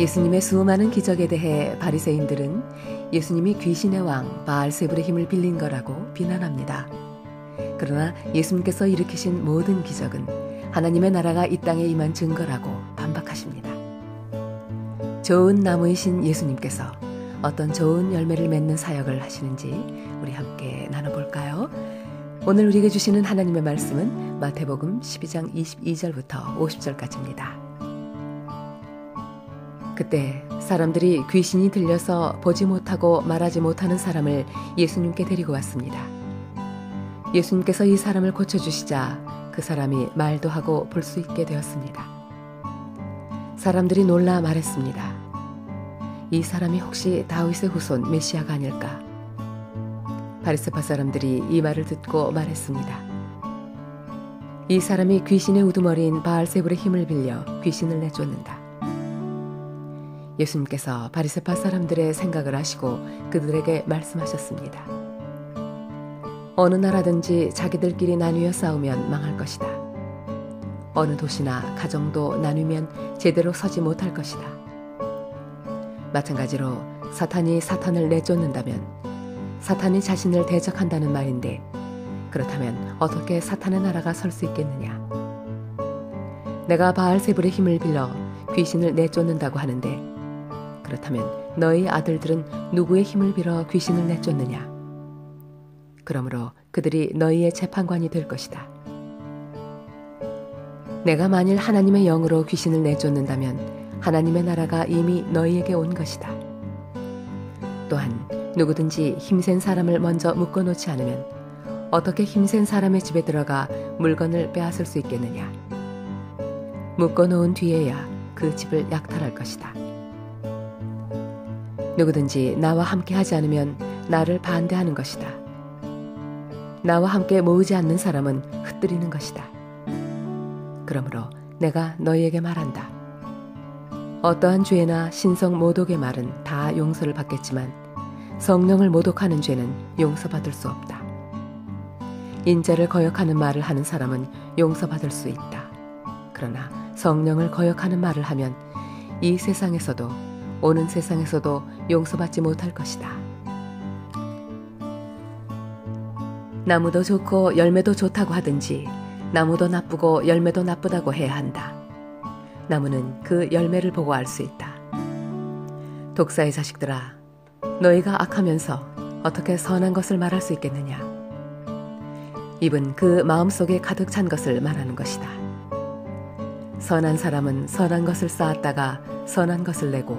예수님의 수많은 기적에 대해 바리새인들은 예수님이 귀신의 왕 바알세불의 힘을 빌린 거라고 비난합니다. 그러나 예수님께서 일으키신 모든 기적은 하나님의 나라가 이 땅에 임한 증거라고 반박하십니다. 좋은 나무이신 예수님께서 어떤 좋은 열매를 맺는 사역을 하시는지 우리 함께 나눠볼까요? 오늘 우리에게 주시는 하나님의 말씀은 마태복음 12장 22절부터 50절까지입니다. 그때 사람들이 귀신이 들려서 보지 못하고 말하지 못하는 사람을 예수님께 데리고 왔습니다. 예수님께서 이 사람을 고쳐주시자 그 사람이 말도 하고 볼 수 있게 되었습니다. 사람들이 놀라 말했습니다. 이 사람이 혹시 다윗의 후손 메시아가 아닐까? 바리새파 사람들이 이 말을 듣고 말했습니다. 이 사람이 귀신의 우두머리인 바알세불의 힘을 빌려 귀신을 내쫓는다. 예수님께서 바리새파 사람들의 생각을 아시고 그들에게 말씀하셨습니다. 어느 나라든지 자기들끼리 나뉘어 싸우면 망할 것이다. 어느 도시나 가정도 나누면 제대로 서지 못할 것이다. 마찬가지로 사탄이 사탄을 내쫓는다면 사탄이 자신을 대적한다는 말인데 그렇다면 어떻게 사탄의 나라가 설 수 있겠느냐? 내가 바알세불의 힘을 빌려 귀신을 내쫓는다고 하는데 그렇다면 너희 아들들은 누구의 힘을 빌어 귀신을 내쫓느냐? 그러므로 그들이 너희의 재판관이 될 것이다. 내가 만일 하나님의 영으로 귀신을 내쫓는다면 하나님의 나라가 이미 너희에게 온 것이다. 또한 누구든지 힘센 사람을 먼저 묶어놓지 않으면 어떻게 힘센 사람의 집에 들어가 물건을 빼앗을 수 있겠느냐? 묶어놓은 뒤에야 그 집을 약탈할 것이다. 누구든지 나와 함께 하지 않으면 나를 반대하는 것이다. 나와 함께 모으지 않는 사람은 흩뜨리는 것이다. 그러므로 내가 너희에게 말한다. 어떠한 죄나 신성 모독의 말은 다 용서를 받겠지만 성령을 모독하는 죄는 용서받을 수 없다. 인자를 거역하는 말을 하는 사람은 용서받을 수 있다. 그러나 성령을 거역하는 말을 하면 이 세상에서도 오는 세상에서도 용서받지 못할 것이다. 나무도 좋고 열매도 좋다고 하든지 나무도 나쁘고 열매도 나쁘다고 해야 한다. 나무는 그 열매를 보고 알 수 있다. 독사의 자식들아, 너희가 악하면서 어떻게 선한 것을 말할 수 있겠느냐? 입은 그 마음속에 가득 찬 것을 말하는 것이다. 선한 사람은 선한 것을 쌓았다가 선한 것을 내고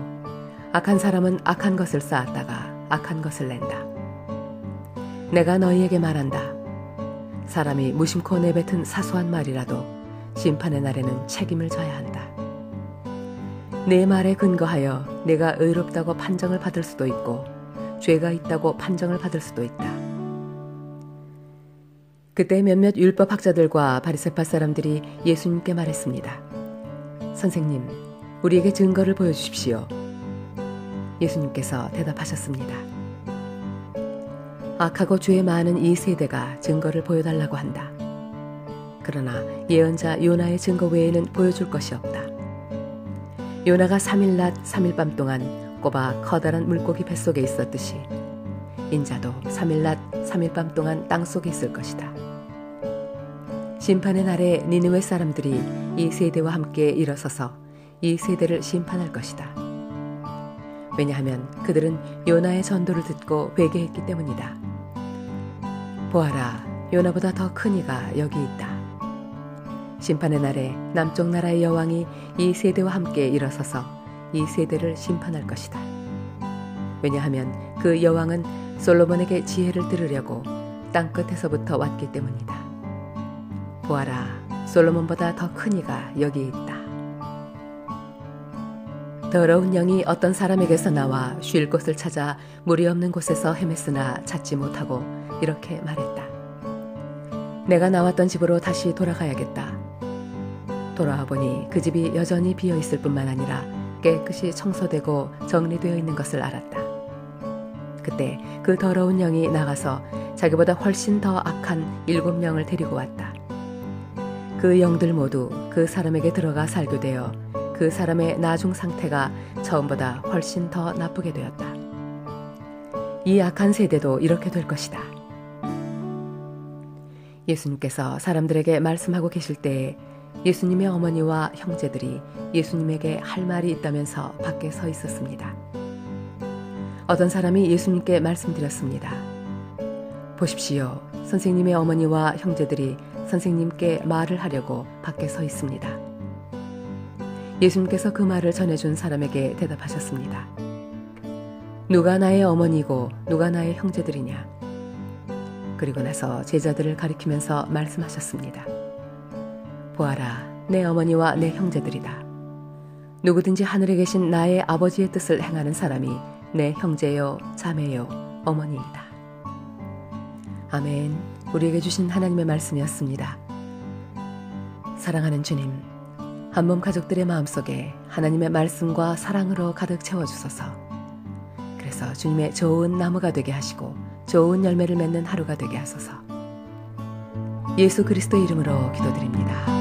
악한 사람은 악한 것을 쌓았다가 악한 것을 낸다. 내가 너희에게 말한다. 사람이 무심코 내뱉은 사소한 말이라도 심판의 날에는 책임을 져야 한다. 내 말에 근거하여 내가 의롭다고 판정을 받을 수도 있고 죄가 있다고 판정을 받을 수도 있다. 그때 몇몇 율법학자들과 바리새파 사람들이 예수님께 말했습니다. 선생님, 우리에게 증거를 보여주십시오. 예수님께서 대답하셨습니다. 악하고 죄 많은 이 세대가 증거를 보여달라고 한다. 그러나 예언자 요나의 증거 외에는 보여줄 것이 없다. 요나가 3일 낮 3일 밤 동안 꼬박 커다란 물고기 뱃속에 있었듯이 인자도 3일 낮 3일 밤 동안 땅속에 있을 것이다. 심판의 날에 니느웨 사람들이 이 세대와 함께 일어서서 이 세대를 심판할 것이다. 왜냐하면 그들은 요나의 전도를 듣고 회개했기 때문이다. 보아라, 요나보다 더 큰 이가 여기 있다. 심판의 날에 남쪽 나라의 여왕이 이 세대와 함께 일어서서 이 세대를 심판할 것이다. 왜냐하면 그 여왕은 솔로몬에게 지혜를 들으려고 땅끝에서부터 왔기 때문이다. 보아라, 솔로몬보다 더 큰 이가 여기 있다. 더러운 영이 어떤 사람에게서 나와 쉴 곳을 찾아 물이 없는 곳에서 헤맸으나 찾지 못하고 이렇게 말했다. 내가 나왔던 집으로 다시 돌아가야겠다. 돌아와 보니 그 집이 여전히 비어 있을 뿐만 아니라 깨끗이 청소되고 정리되어 있는 것을 알았다. 그때 그 더러운 영이 나가서 자기보다 훨씬 더 악한 7명을 데리고 왔다. 그 영들 모두 그 사람에게 들어가 살교되어 그 사람의 나중 상태가 처음보다 훨씬 더 나쁘게 되었다. 이 악한 세대도 이렇게 될 것이다. 예수님께서 사람들에게 말씀하고 계실 때에 예수님의 어머니와 형제들이 예수님에게 할 말이 있다면서 밖에 서 있었습니다. 어떤 사람이 예수님께 말씀드렸습니다. 보십시오. 선생님의 어머니와 형제들이 선생님께 말을 하려고 밖에 서 있습니다. 예수님께서 그 말을 전해준 사람에게 대답하셨습니다. 누가 나의 어머니고 누가 나의 형제들이냐? 그리고 나서 제자들을 가리키면서 말씀하셨습니다. 보아라, 내 어머니와 내 형제들이다. 누구든지 하늘에 계신 나의 아버지의 뜻을 행하는 사람이 내 형제요, 자매요, 어머니이다. 아멘. 우리에게 주신 하나님의 말씀이었습니다. 사랑하는 주님, 한몸 가족들의 마음속에 하나님의 말씀과 사랑으로 가득 채워주소서. 그래서 주님의 좋은 나무가 되게 하시고 좋은 열매를 맺는 하루가 되게 하소서. 예수 그리스도 이름으로 기도드립니다.